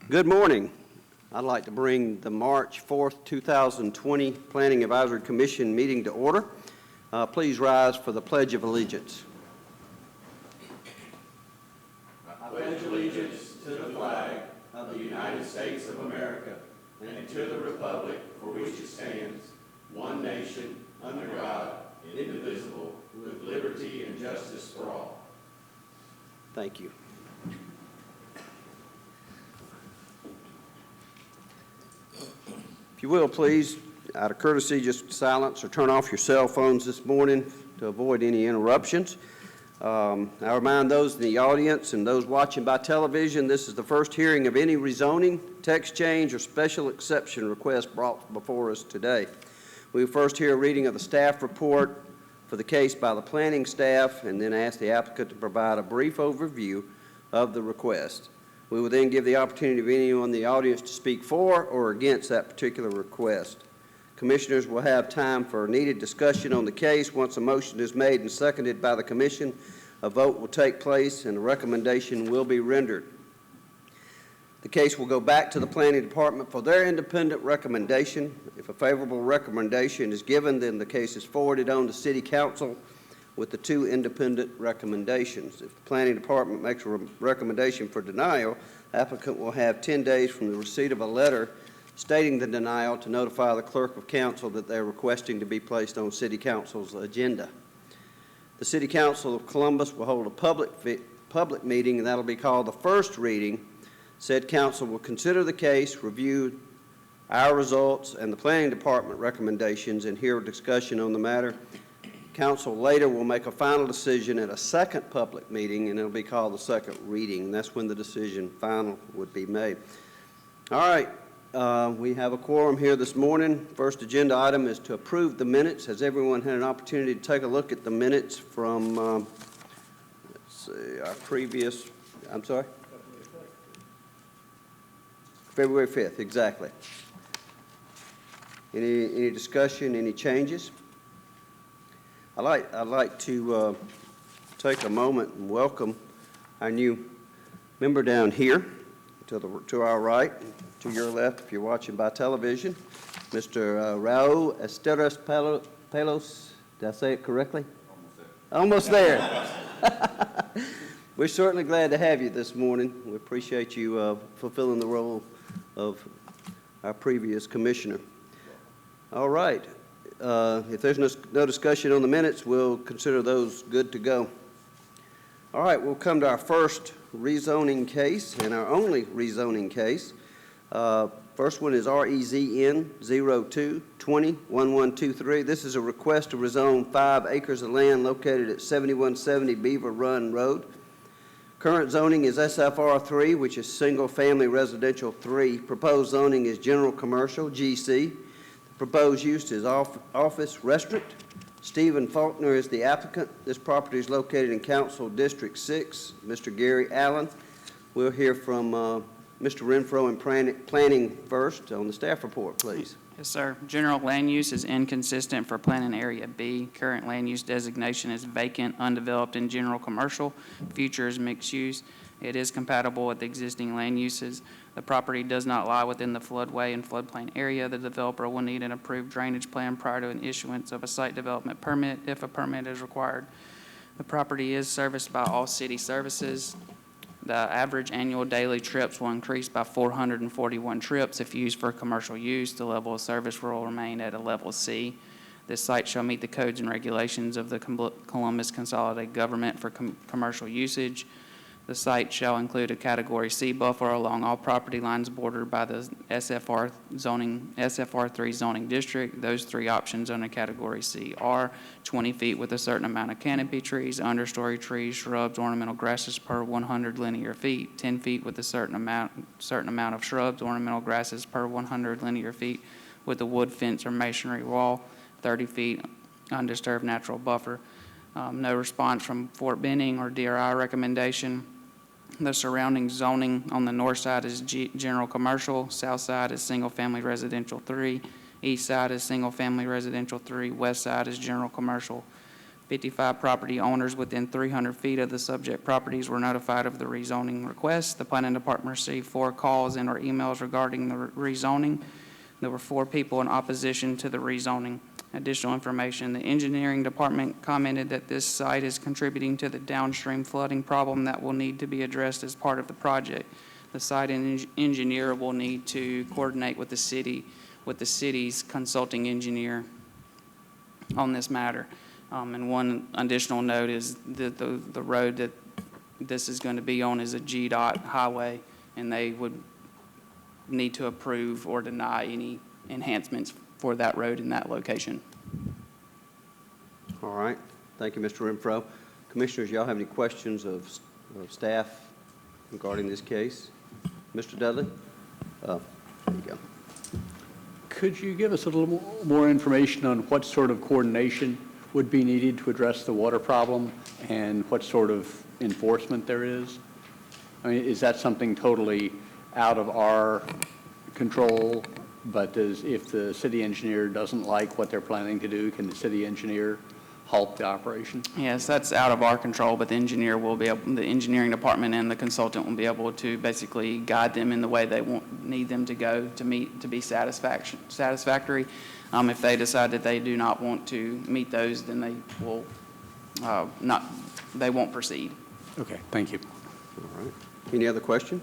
Good morning. I'd like to bring the March 4th, 2020 Planning Advisory Commission meeting to order. Please rise for the Pledge of Allegiance. I pledge allegiance to the flag of the United States of America and to the republic for which it stands, one nation, under God, indivisible, with liberty and justice for all. Thank you. If you will, please, out of courtesy, just silence or turn off your cell phones this morning to avoid any interruptions. I remind those in the audience and those watching by television, this is the first hearing of any rezoning, text change, or special exception request brought before us today. We will first hear a reading of the staff report for the case by the planning staff and then ask the applicant to provide a brief overview of the request. We will then give the opportunity of anyone in the audience to speak for or against that particular request. Commissioners will have time for needed discussion on the case. Once a motion is made and seconded by the commission, a vote will take place and a recommendation will be rendered. The case will go back to the planning department for their independent recommendation. If a favorable recommendation is given, then the case is forwarded on to City Council with the two independent recommendations. If the planning department makes a recommendation for denial, the applicant will have 10 days from the receipt of a letter stating the denial to notify the clerk of council that they're requesting to be placed on City Council's agenda. The City Council of Columbus will hold a public meeting, and that'll be called the first reading. Said council will consider the case, review our results and the planning department recommendations, and hear a discussion on the matter. Council later will make a final decision at a second public meeting, and it'll be called the second reading. That's when the decision final would be made. All right, we have a quorum here this morning. First agenda item is to approve the minutes. Has everyone had an opportunity to take a look at the minutes from, let's see, our previous, I'm sorry? February 5th, exactly. Any discussion, any changes? I'd like to take a moment and welcome our new member down here to our right, to your left if you're watching by television, Mr. Raul Esteras Pelos. Did I say it correctly? Almost there. We're certainly glad to have you this morning. We appreciate you fulfilling the role of our previous commissioner. All right. If there's no discussion on the minutes, we'll consider those good to go. All right, we'll come to our first rezoning case and our only rezoning case. First one is REZN 02-20-1123. This is a request to rezone 5 acres of land located at 7170 Beaver Run Road. Current zoning is SFR 3, which is single family residential 3. Proposed zoning is general commercial, GC. Proposed use is office restaurant. Stephen Faulkner is the applicant. This property is located in Council District 6. Mr. Gary Allen. We'll hear from Mr. Renfro in planning first on the staff report, please. Yes, sir. General land use is inconsistent for planning area B. Current land use designation is vacant, undeveloped, and general commercial. Future is mixed use. It is compatible with existing land uses. The property does not lie within the floodway and floodplain area. The developer will need an approved drainage plan prior to an issuance of a site development permit if a permit is required. The property is serviced by all city services. The average annual daily trips will increase by 441 trips. If used for commercial use, the level of service will remain at a level C. This site shall meet the codes and regulations of the Columbus Consolidated Government for commercial usage. The site shall include a Category C buffer along all property lines bordered by the SFR3 zoning district. Those three options under Category C are 20 feet with a certain amount of canopy trees, understory trees, shrubs, ornamental grasses per 100 linear feet, 10 feet with a certain amount of shrubs, ornamental grasses per 100 linear feet with a wood fence or masonry wall, 30 feet undisturbed natural buffer. No response from Fort Benning or DRI recommendation. The surrounding zoning on the north side is general commercial, south side is single family residential 3, east side is single family residential 3, west side is general commercial 55 property owners within 300 feet of the subject properties were notified of the rezoning request. The planning department received 4 calls and/or emails regarding the rezoning. There were 4 people in opposition to the rezoning. Additional information, the engineering department commented that this site is contributing to the downstream flooding problem that will need to be addressed as part of the project. The site engineer will need to coordinate with the city's consulting engineer on this matter. And one additional note is that the road that this is going to be on is a GDOT highway, and they would need to approve or deny any enhancements for that road in that location. All right. Thank you, Mr. Renfro. Commissioners, y'all have any questions of staff regarding this case? Mr. Dudley? There you go. Could you give us a little more information on what sort of coordination would be needed to address the water problem and what sort of enforcement there is? I mean, is that something totally out of our control? But if the city engineer doesn't like what they're planning to do, can the city engineer halt the operation? Yes, that's out of our control, but the engineer will be able, the engineering department and the consultant will be able to basically guide them in the way they need them to go to be satisfactory. If they decide that they do not want to meet those, then they will they won't proceed. Okay, thank you. All right. Any other questions?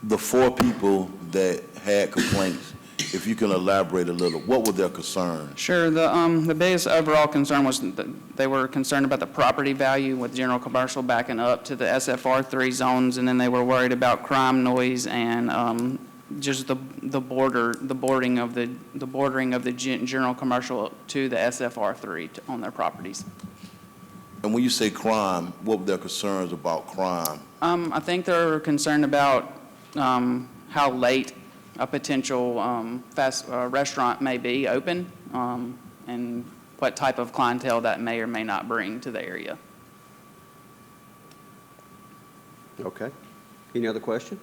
The 4 people that had complaints, if you can elaborate a little, what were their concerns? Sure. The biggest overall concern was that they were concerned about the property value with general commercial backing up to the SFR3 zones, and then they were worried about crime, noise, and just the bordering of the general commercial to the SFR3 on their properties. And when you say crime, what were their concerns about crime? I think they're concerned about how late a potential fast restaurant may be open, and what type of clientele that may or may not bring to the area. Okay. Any other questions?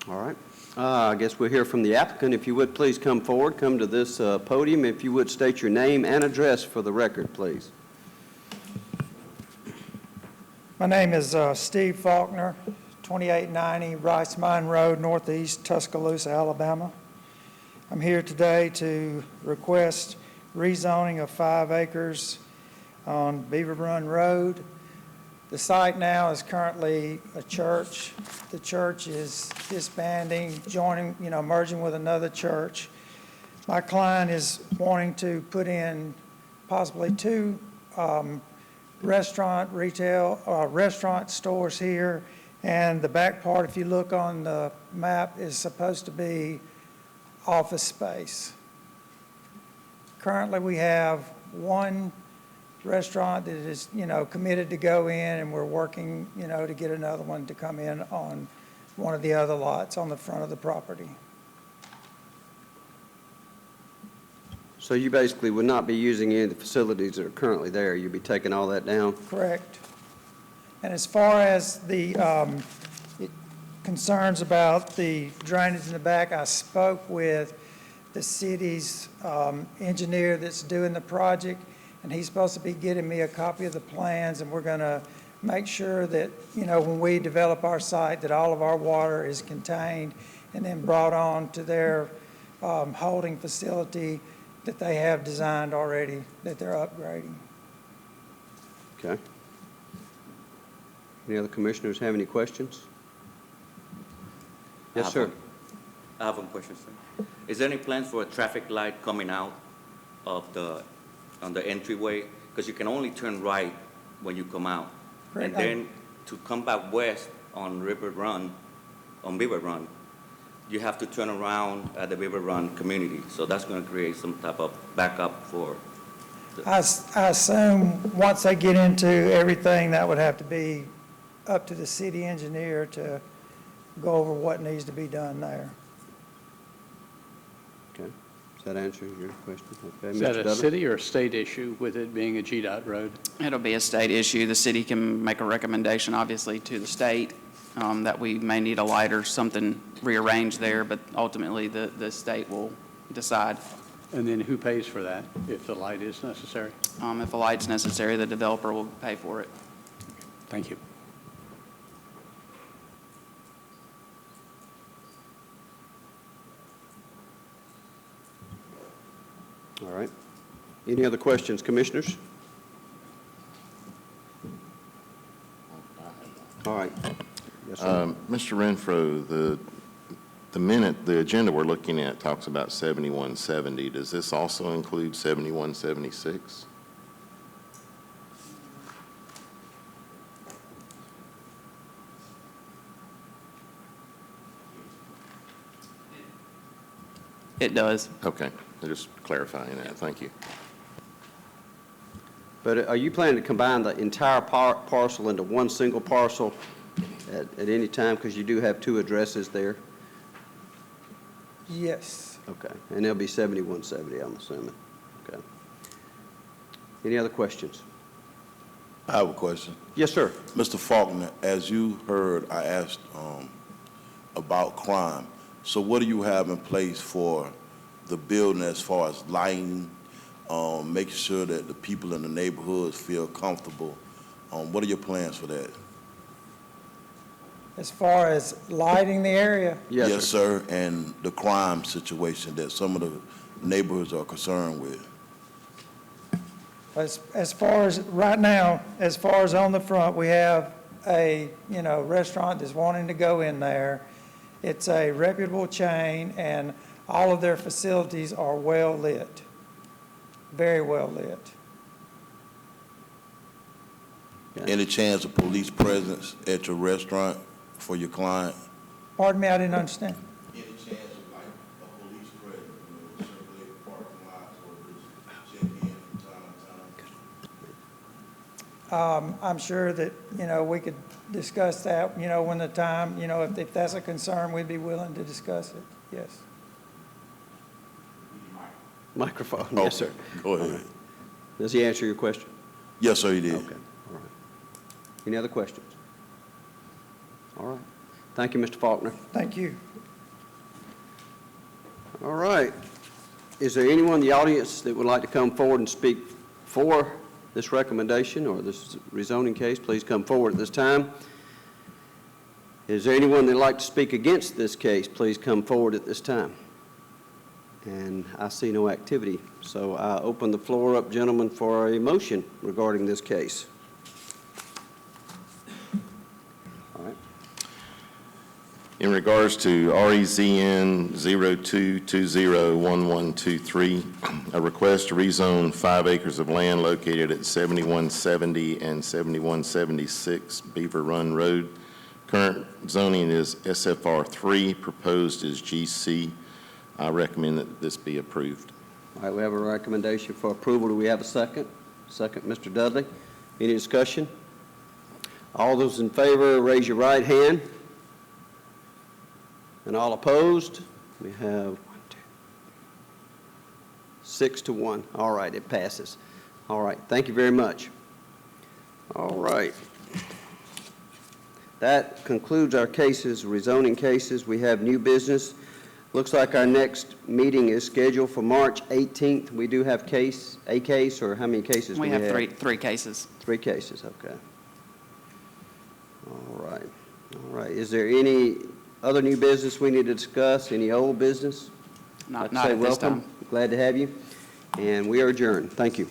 All right. I guess we'll hear from the applicant. If you would, please come forward. Come to this podium. If you would, state your name and address for the record, please. My name is Steve Faulkner, 2890 Rice Mine Road, Northeast Tuscaloosa, Alabama. I'm here today to request rezoning of 5 acres on Beaver Run Road. The site now is currently a church. The church is disbanding, joining, merging with another church. My client is wanting to put in possibly 2 restaurant stores here, and the back part, if you look on the map, is supposed to be office space. Currently, we have 1 restaurant that is, committed to go in, and we're working, to get another one to come in on one of the other lots on the front of the property. So you basically would not be using any of the facilities that are currently there. You'd be taking all that down? Correct. And as far as the concerns about the drainage in the back, I spoke with the city's engineer that's doing the project, and he's supposed to be getting me a copy of the plans, and we're going to make sure that, when we develop our site, that all of our water is contained and then brought on to their holding facility that they have designed already, that they're upgrading. Okay. Any other commissioners have any questions? Yes, sir. I have one question, sir. Is there any plans for a traffic light coming out of on the entryway? Because you can only turn right when you come out. Correct. And then to come back west on Beaver Run, you have to turn around at the Beaver Run community. So that's going to create some type of backup for I assume once they get into everything, that would have to be up to the city engineer to go over what needs to be done there. Okay. Does that answer your question? Okay. Is that Mr. a Dudley? city or a state issue with it being a GDOT road? It'll be a state issue. The city can make a recommendation, obviously, to the state that we may need a light or something rearranged there, but ultimately the state will decide. And then who pays for that if the light is necessary? If a light's necessary, the developer will pay for it. Thank you. All right. Any other questions, Commissioners? All right. Yes, sir. Mr. Renfro, the agenda we're looking at talks about 7170. Does this also include 7176? It does. Okay, just clarifying that. Thank you. But are you planning to combine the entire parcel into one single parcel at any time? Because you do have two addresses there. Yes. Okay. And there'll be 7170, I'm assuming. Okay. Any other questions? I have a question. Yes, sir. Mr. Faulkner, as you heard, I asked about crime. So what do you have in place for the building as far as lighting, making sure that the people in the neighborhoods feel comfortable? What are your plans for that? As far as lighting the area, Yes, sir. sir. And the crime situation that some of the neighborhoods are concerned with. as far as, right now, as far as on the front, we have a, restaurant that's wanting to go in there. It's a reputable chain, and all of their facilities are well lit, very well lit. Any chance of police presence at your restaurant for your client? Pardon me, I didn't understand. Any chance of like a police presence, circulate parking lots or just check in from time to time? I'm sure that, we could discuss that, when the time, if that's a concern, we'd be willing to discuss it, yes. Microphone. Yes, sir. Go ahead. Does he answer your question? Yes, sir, he did. Okay. All right. Any other questions? All right. Thank you, Mr. Faulkner. Thank you. All right. Is there anyone in the audience that would like to come forward and speak for this recommendation or this rezoning case? Please come forward at this time. Is there anyone that would like to speak against this case? Please come forward at this time. And I see no activity, so I open the floor up, gentlemen, for a motion regarding this case. All right. In regards to REZN 02201123, a request to rezone 5 acres of land located at 7170 and 7176 Beaver Run Road. Current zoning is SFR 3, proposed is GC. I recommend that this be approved. All right, we have a recommendation for approval. Do we have a second? Second, Mr. Dudley. Any discussion? All those in favor, raise your right hand. And all opposed? We have 6 to 1. All right, it passes. All right, thank you very much. All right. That concludes our cases, rezoning cases. We have new business. Looks like our next meeting is scheduled for March 18th. We do have a case, or how many cases do we have? We have three cases. 3 cases, okay. All right, all right. Is there any other new business we need to discuss? Any old business? Not I'd say at this welcome. time. Glad to have you. And we are adjourned. Thank you.